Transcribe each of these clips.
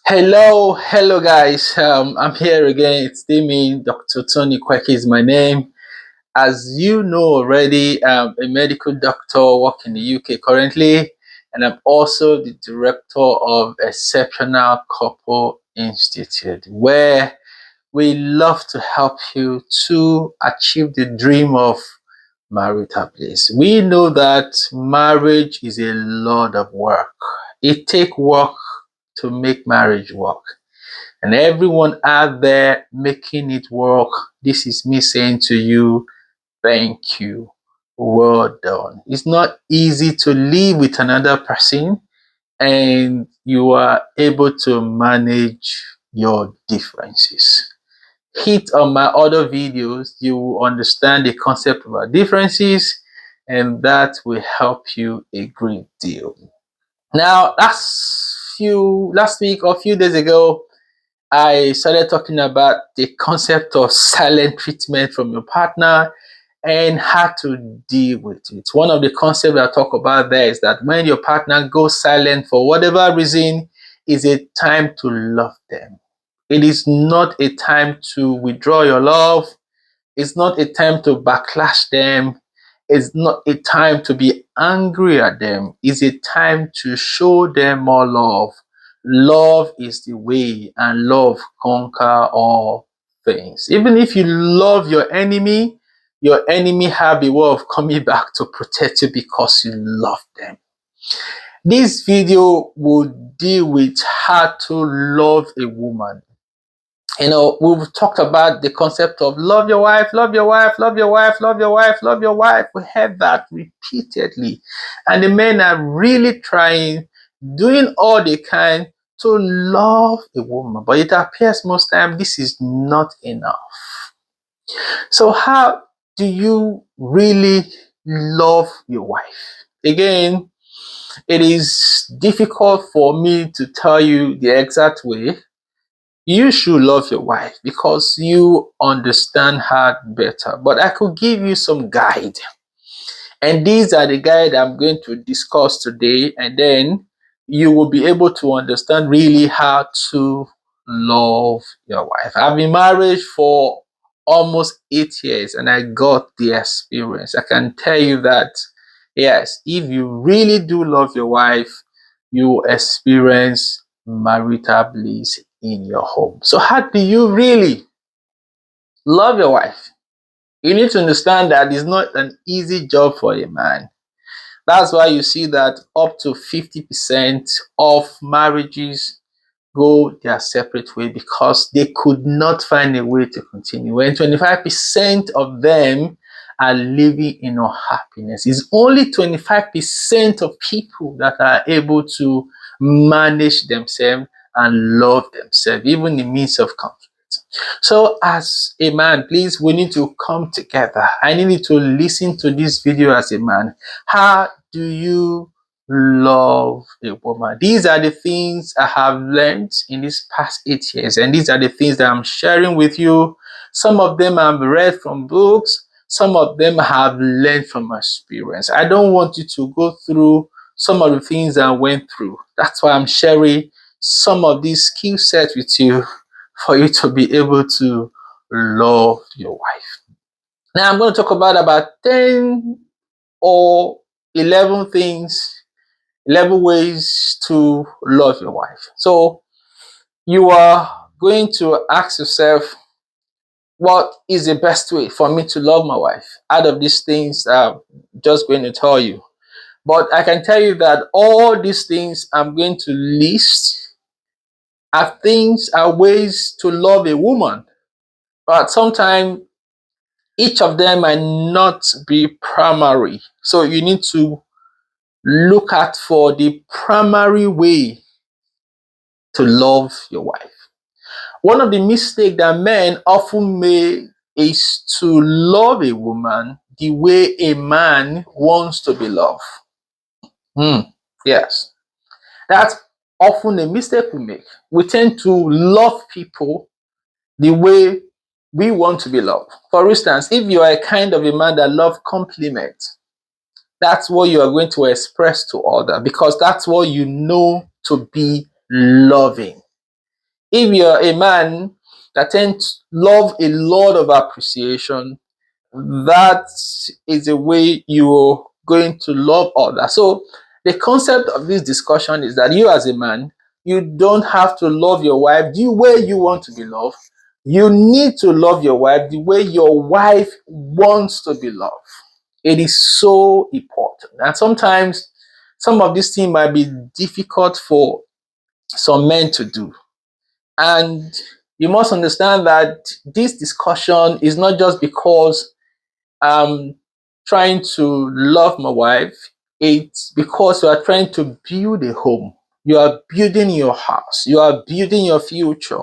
Hello guys. I'm here again. It's still me, Dr. Tony Kweki is my name. As you know already, I'm a medical doctor working in the UK currently, and I'm also the director of Exceptional Couple Institute, where we love to help you to achieve the dream of marital bliss. We know that marriage is a lot of work. It takes work to make marriage work. And everyone out there making it work, this is me saying to you, thank you. Well done. It's not easy to live with another person and you are able to manage your differences. Hit on my other videos, you will understand the concept of our differences, and that will help you a great deal. Now, last week or a few days ago, I started talking about the concept of silent treatment from your partner and how to deal with it. One of the concepts I talk about there is that when your partner goes silent for whatever reason, is a time to love them. It is not a time to withdraw your love. It's not a time to backlash them. It's not a time to be angry at them. It's a time to show them more love. Love is the way, and love conquer all things. Even if you love your enemy have a way of coming back to protect you because you love them. This video will deal with how to love a woman. We've talked about the concept of love your wife, love your wife, love your wife, love your wife, love your wife. We heard that repeatedly. And the men are really trying, doing all they can to love a woman. But it appears most times this is not enough. So how do you really love your wife? Again, it is difficult for me to tell you the exact way. You should love your wife because you understand her better. But I could give you some guide. And these are the guide I'm going to discuss today. And then you will be able to understand really how to love your wife. I've been married for almost 8 years and I got the experience. I can tell you that, yes, if you really do love your wife, you will experience marital bliss in your home. So, how do you really love your wife? You need to understand that it's not an easy job for a man. That's why you see that up to 50% of marriages go their separate way because they could not find a way to continue. When 25% of them are living in unhappiness, it's only 25% of people that are able to manage themselves and love themselves, even in the midst of conflict. So, as a man, please, we need to come together. I need you to listen to this video as a man. How do you love a woman? These are the things I have learned in these past 8 years, and these are the things that I'm sharing with you. Some of them I've read from books, some of them I have learned from experience. I don't want you to go through some of the things I went through. That's why I'm sharing some of these skill sets with you for you to be able to love your wife. Now I'm going to talk about 10 or 11 things, 11 ways to love your wife. So you are going to ask yourself, what is the best way for me to love my wife? Out of these things, I'm just going to tell you. But I can tell you that all these things I'm going to list are ways to love a woman. But sometimes each of them might not be primary. So you need to look at for the primary way to love your wife. One of the mistakes that men often make is to love a woman the way a man wants to be loved. Yes, that's often a mistake we make. We tend to love people the way we want to be loved. For instance, if you are a kind of a man that loves compliments, that's what you are going to express to others because that's what you know to be loving. If you're a man that tends to love a lot of appreciation, that is the way you're going to love others. So the concept of this discussion is that you as a man, you don't have to love your wife the way you want to be loved. You need to love your wife the way your wife wants to be loved. It is so important. And sometimes some of these things might be difficult for some men to do. And you must understand that this discussion is not just because I'm trying to love my wife. It's because you are trying to build a home. You are building your house. You are building your future.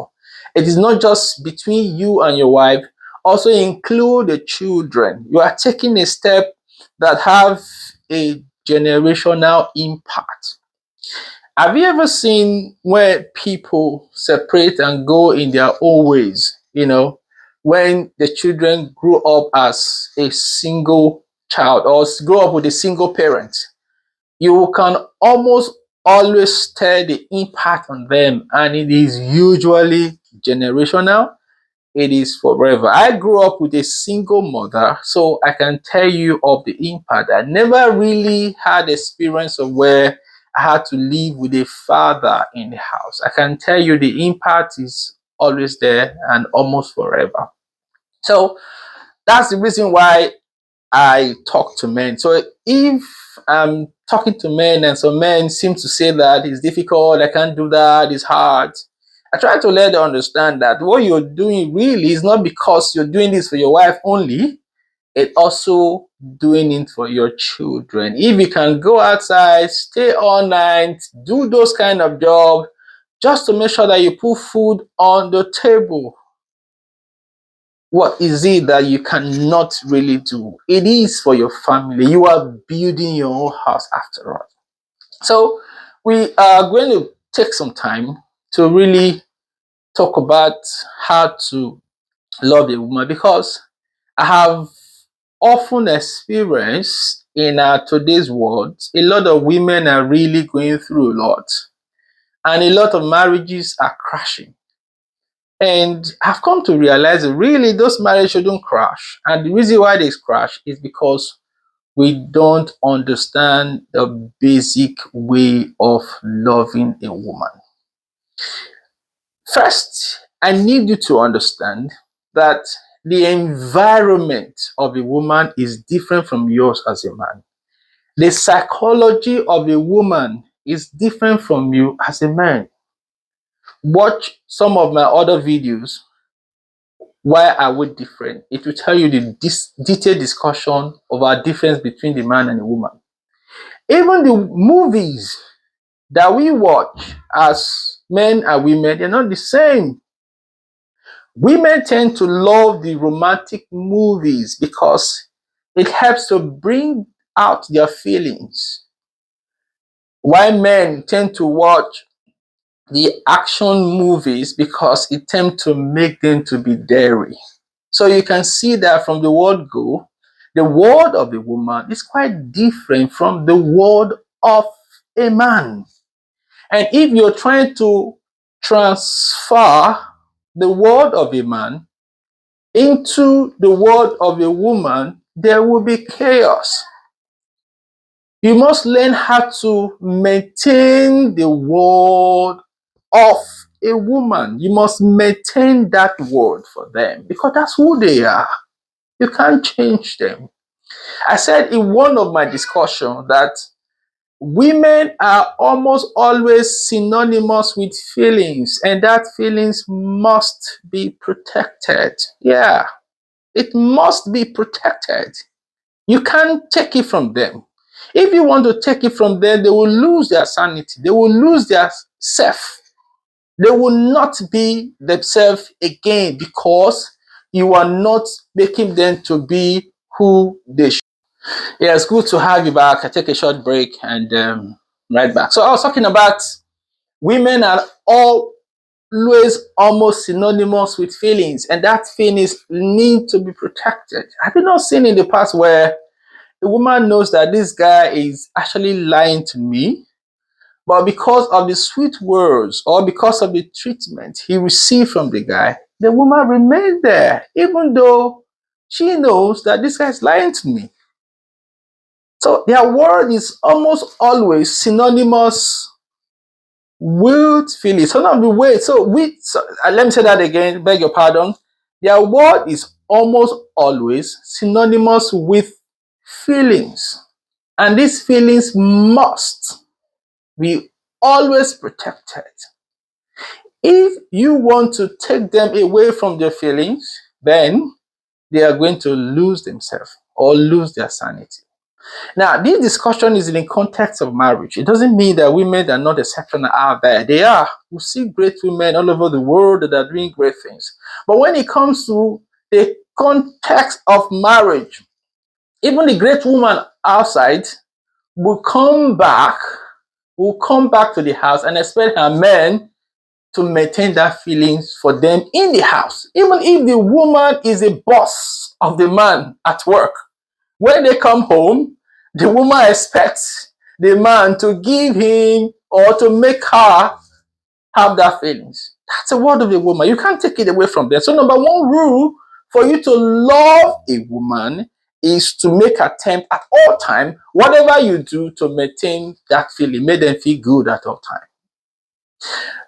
It is not just between you and your wife. Also include the children. You are taking a step that have a generational impact. Have you ever seen where people separate and go in their own ways? When the children grow up as a single child or grow up with a single parent, you can almost always tell the impact on them, and it is usually generational. It is forever. I grew up with a single mother, so I can tell you of the impact. I never really had experience of where I had to live with a father in the house. I can tell you the impact is always there and almost forever. So that's the reason why I talk to men. So if I'm talking to men and some men seem to say that it's difficult, I can't do that, it's hard, I try to let them understand that what you're doing really is not because you're doing this for your wife only, it's also doing it for your children. If you can go outside, stay all night, do those kind of jobs just to make sure that you put food on the table, what is it that you cannot really do? It is for your family. You are building your own house after all. So we are going to take some time to really talk about how to love a woman, because I have often experienced in today's world, a lot of women are really going through a lot, and a lot of marriages are crashing. And I've come to realize that really those marriages shouldn't crash. And the reason why they crash is because we don't understand the basic way of loving a woman. First, I need you to understand that the environment of a woman is different from yours as a man. The psychology of a woman is different from you as a man. Watch some of my other videos. Why are we different? It will tell you the detailed discussion of our difference between the man and the woman. Even the movies that we watch as men and women, they're not the same. Women tend to love the romantic movies because it helps to bring out their feelings. While men tend to watch the action movies because it tends to make them to be daring. So you can see that from the word go, the word of a woman is quite different from the word of a man. And if you're trying to transfer the word of a man into the word of a woman, there will be chaos. You must learn how to maintain the word of a woman. You must maintain that word for them because that's who they are. You can't change them. I said in one of my discussions that women are almost always synonymous with feelings, and that feelings must be protected. Yeah, it must be protected. You can't take it from them. If you want to take it from them, they will lose their sanity. They will lose their self. They will not be themselves again because you are not making them to be who they should. Yeah, it's good to have you back. I take a short break and right back. So I was talking about women are always almost synonymous with feelings, and that feelings need to be protected. Have you not seen in the past where a woman knows that this guy is actually lying to me, But because of the sweet words or because of the treatment he received from the guy, the woman remained there, even though she knows that this guy is lying to me. So their word is almost always synonymous with feelings. Some of the way, let me say that again, beg your pardon. Their word is almost always synonymous with feelings. And these feelings must be always protected. If you want to take them away from their feelings, then they are going to lose themselves or lose their sanity. Now, this discussion is in the context of marriage. It doesn't mean that women are not exceptional out there. They are. We see great women all over the world that are doing great things. But when it comes to the context of marriage, even the great woman outside will come back to the house and expect her men to maintain that feelings for them in the house. Even if the woman is a boss of the man at work, when they come home, the woman expects the man to give him or to make her have that feelings. That's a word of the woman. You can't take it away from them. So number one rule for you to love a woman is to make attempt at all time, whatever you do to maintain that feeling, make them feel good at all time.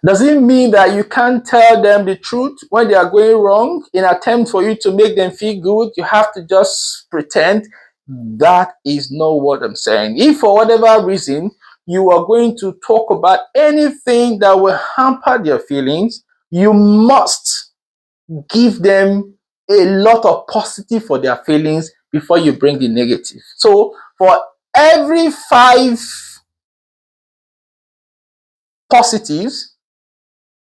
Does it mean that you can't tell them the truth when they are going wrong in attempt for you to make them feel good? You have to just pretend? That is not what I'm saying. If for whatever reason you are going to talk about anything that will hamper their feelings, you must give them a lot of positive for their feelings before you bring the negative. So for every 5 positives,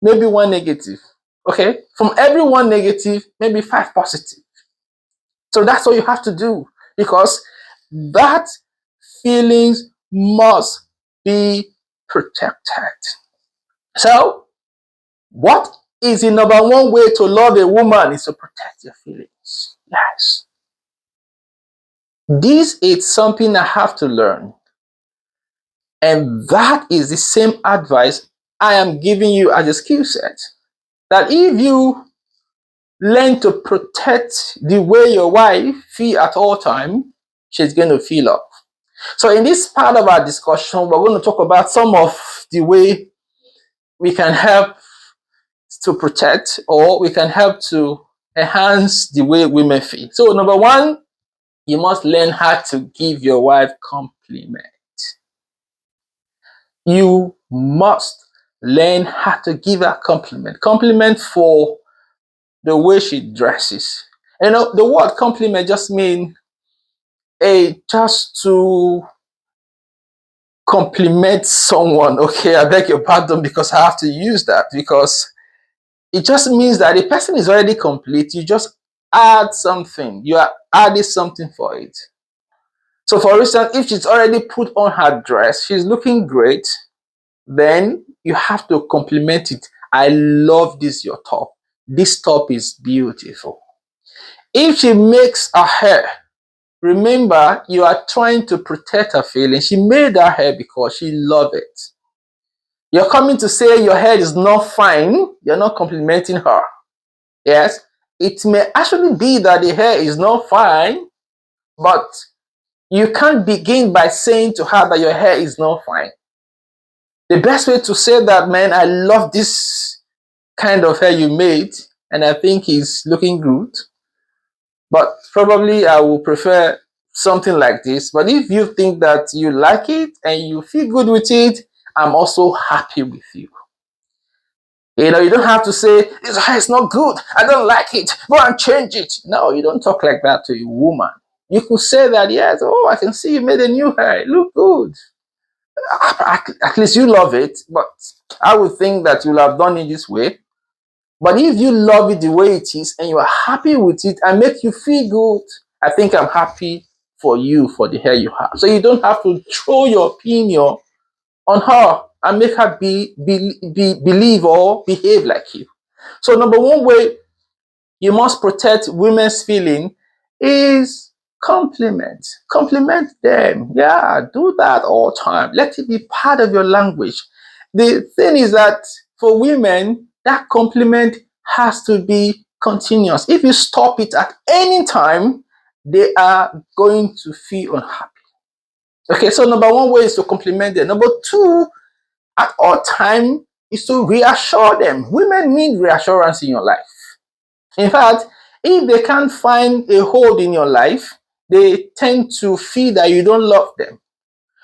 maybe 1 negative. Okay? From every 1 negative, maybe 5 positive. So that's what you have to do, because that feelings must be protected. So, what is the number one way to love a woman is to protect your feelings. Yes. This is something I have to learn. And that is the same advice I am giving you as a skill set. That if you learn to protect the way your wife feel at all time, she's going to feel love. So in this part of our discussion, we're going to talk about some of the way we can help to protect, or we can help to enhance the way women feel. So number one, you must learn how to give your wife compliment. You must learn how to give her compliment. Compliment for the way she dresses. You know, the word compliment just means just to compliment someone. Okay, I beg your pardon because I have to use that, because it just means that the person is already complete. You just add something. You are adding something for it. So for instance, if she's already put on her dress, she's looking great, then you have to compliment it. I love this, your top. This top is beautiful. If she makes her hair, remember, you are trying to protect her feelings. She made her hair because she loved it. You're coming to say your hair is not fine. You're not complimenting her. Yes, it may actually be that the hair is not fine, but you can't begin by saying to her that your hair is not fine. The best way to say that, man, I love this kind of hair you made, and I think it's looking good, but probably I will prefer something like this. But if you think that you like it and you feel good with it, I'm also happy with you. You know, you don't have to say, this hair is not good, I don't like it, go and change it. No, you don't talk like that to a woman. You could say that, yes, oh, I can see you made a new hair, it look good. At least you love it, but I would think that you'll have done it this way. But if you love it the way it is and you are happy with it and make you feel good, I think I'm happy for you for the hair you have. So you don't have to throw your opinion on her and make her believe or behave like you. So number one way you must protect women's feeling is Compliment them. Yeah, do that all the time. Let it be part of your language. The thing is that for women, that compliment has to be continuous. If you stop it at any time, they are going to feel unhappy. Okay, so number one way is to compliment them. Number two, at all time, is to reassure them. Women need reassurance in your life. In fact, if they can't find a hold in your life, they tend to feel that you don't love them.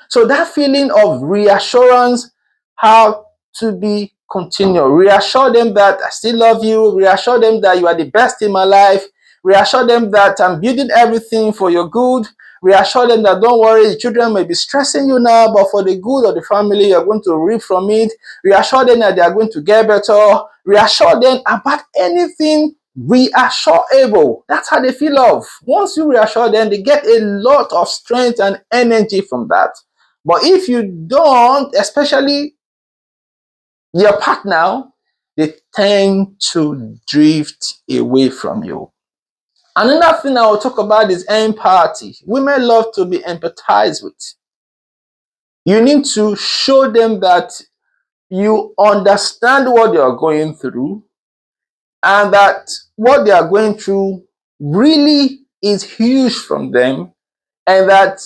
So that feeling of reassurance have to be continual. Reassure them that I still love you. Reassure them that you are the best in my life. Reassure them that I'm building everything for your good. Reassure them that don't worry, the children may be stressing you now, but for the good of the family, you're going to reap from it. Reassure them that they are going to get better. Reassure them about anything reassurable. That's how they feel love. Once you reassure them, they get a lot of strength and energy from that. But if you don't, especially your partner, they tend to drift away from you. Another thing I will talk about is empathy. Women love to be empathized with. You need to show them that you understand what they are going through and that what they are going through really is huge from them and that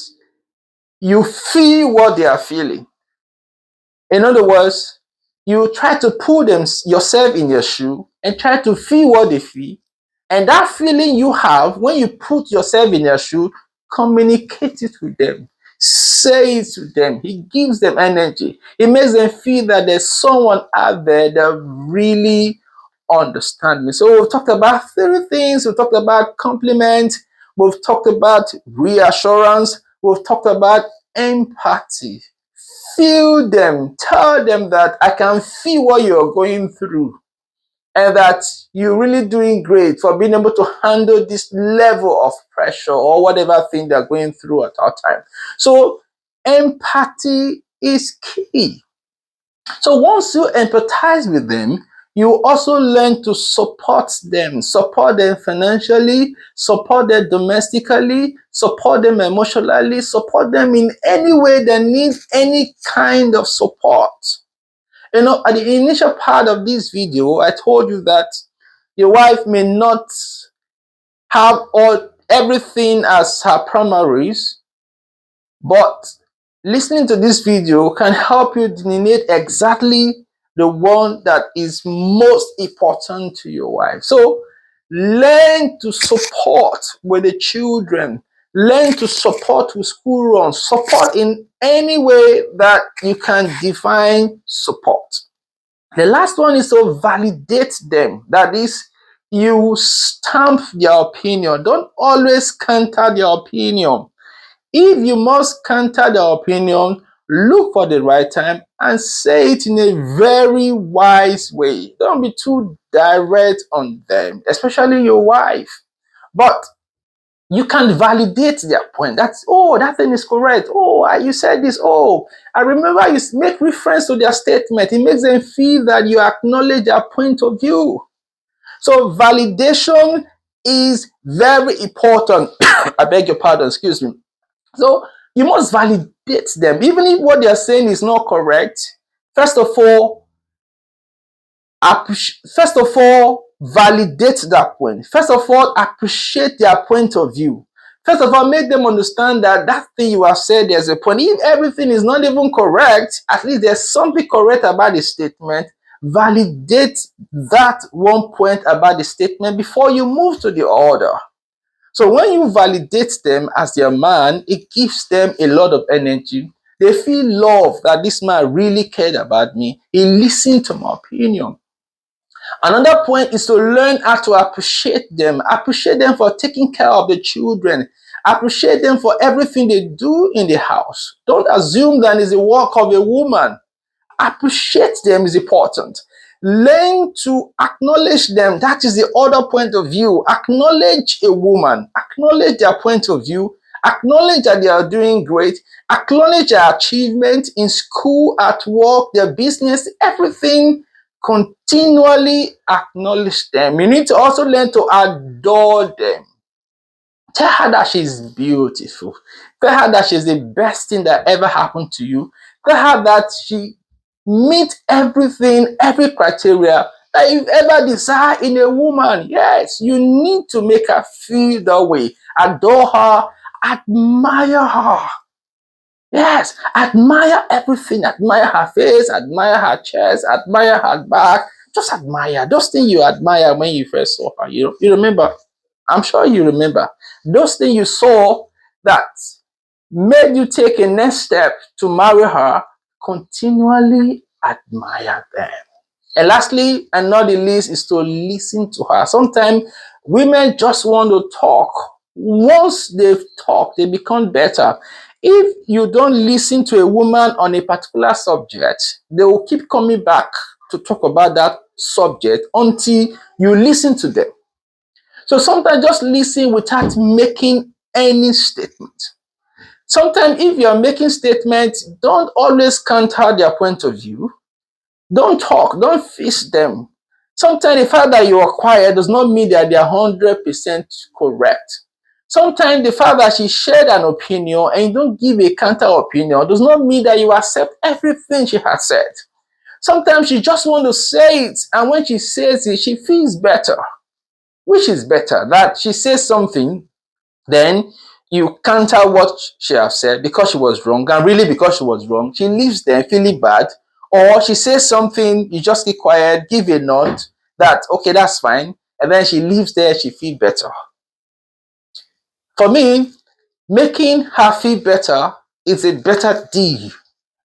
you feel what they are feeling. In other words, you try to put yourself in their shoe and try to feel what they feel. And that feeling you have when you put yourself in their shoe, communicate it with them. Say it to them. It gives them energy. It makes them feel that there's someone out there that really understands me. So we've talked about three things. We've talked about compliment. We've talked about reassurance. We've talked about empathy. Feel them, tell them that I can feel what you're going through and that you're really doing great for being able to handle this level of pressure or whatever thing they're going through at our time. So empathy is key. So once you empathize with them, you also learn to support them financially, support them domestically, support them emotionally, support them in any way they need any kind of support. You know, at the initial part of this video, I told you that your wife may not have everything as her primaries, but listening to this video can help you delineate exactly the one that is most important to your wife. So learn to support with the children. Learn to support with school runs. Support in any way that you can define support. The last one is to validate them. That is, you stamp their opinion. Don't always counter their opinion. If you must counter their opinion, look for the right time and say it in a very wise way. Don't be too direct on them, especially your wife. But you can validate their point. That's, oh, that thing is correct. Oh, you said this. Oh, I remember you make reference to their statement. It makes them feel that you acknowledge their point of view. So validation is very important. I beg your pardon, excuse me. So you must validate them. Even if what they are saying is not correct, first of all, validate that point. First of all, appreciate their point of view. First of all, make them understand that that thing you have said, there's a point. If everything is not even correct, at least there's something correct about the statement. Validate that one point about the statement before you move to the order. So when you validate them as their man, it gives them a lot of energy. They feel love that this man really cared about me. He listened to my opinion. Another point is to learn how to appreciate them. Appreciate them for taking care of the children. Appreciate them for everything they do in the house. Don't assume that it's the work of a woman. Appreciate them is important. Learn to acknowledge them. That is the other point of view. Acknowledge a woman. Acknowledge their point of view. Acknowledge that they are doing great. Acknowledge their achievement in school, at work, their business, everything. Continually acknowledge them. You need to also learn to adore them. Tell her that she's beautiful. Tell her that she's the best thing that ever happened to you. Tell her that she meets everything, every criteria that you've ever desired in a woman. Yes, you need to make her feel that way. Adore her, admire her. Yes, admire everything. Admire her face, admire her chest, admire her back. Just admire those things you admire when you first saw her. You remember? I'm sure you remember. Those things you saw that made you take a next step to marry her, continually admire them. And lastly, and not the least, is to listen to her. Sometimes women just want to talk. Once they've talked, they become better. If you don't listen to a woman on a particular subject, they will keep coming back to talk about that subject until you listen to them. So sometimes just listen without making any statement. Sometimes if you are making statements, don't always counter their point of view. Don't talk, don't fix them. Sometimes the fact that you are quiet does not mean that they are 100% correct. Sometimes the fact that she shared an opinion and you don't give a counter opinion does not mean that you accept everything she has said. Sometimes she just wants to say it, and when she says it, she feels better. Which is better? That she says something, then you counter what she has said because she was wrong, and really because she was wrong, she leaves there feeling bad. Or she says something, you just keep quiet, give a nod that okay, that's fine, and then she leaves there, she feels better. For me, making her feel better is a better deal,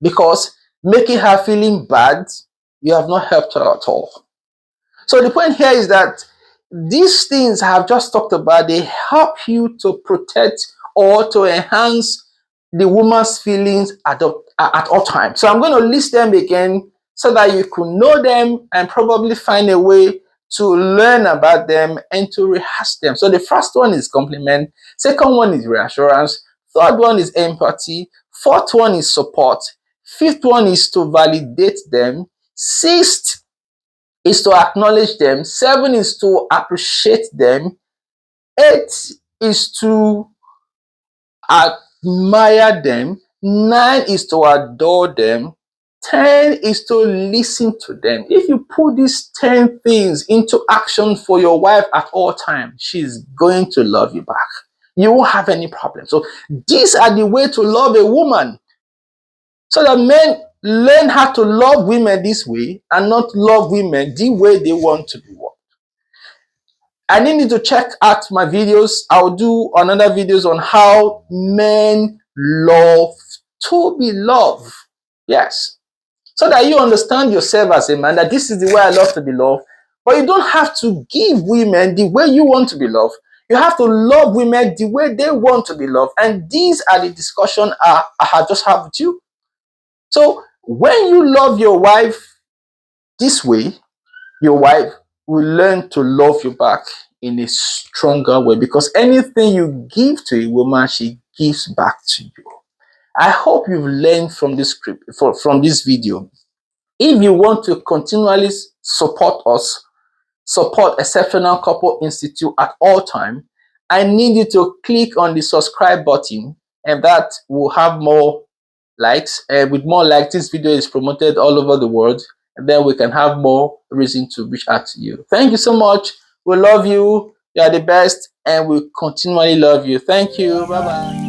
because making her feeling bad, you have not helped her at all. So the point here is that these things I have just talked about, they help you to protect or to enhance the woman's feelings at all times. So I'm going to list them again so that you could know them and probably find a way to learn about them and to rehearse them. So the first one is compliment. Second one is reassurance. Third one is empathy. Fourth one is support. Fifth one is to validate them. Sixth is to acknowledge them. Seven is to appreciate them. Eight is to admire them. Nine is to adore them. 10 is to listen to them. If you put these 10 things into action for your wife at all times, she's going to love you back. You won't have any problem. So these are the way to love a woman, so that men learn how to love women this way and not love women the way they want to be loved. I need you to check out my videos. I'll do another videos on how men love to be loved. Yes. So that you understand yourself as a man, that this is the way I love to be loved. But you don't have to give women the way you want to be loved. You have to love women the way they want to be loved. And these are the discussion I have just had with you. So when you love your wife this way, your wife will learn to love you back in a stronger way, because anything you give to a woman, she gives back to you. I hope you've learned from this script, from this video. If you want to continually support us, support Exceptional Couple Institute at all time, I need you to click on the subscribe button, and that will have more likes. And with more likes, this video is promoted all over the world, and then we can have more reason to reach out to you. Thank you so much. We love you. You are the best, and we continually love you. Thank you. Bye bye.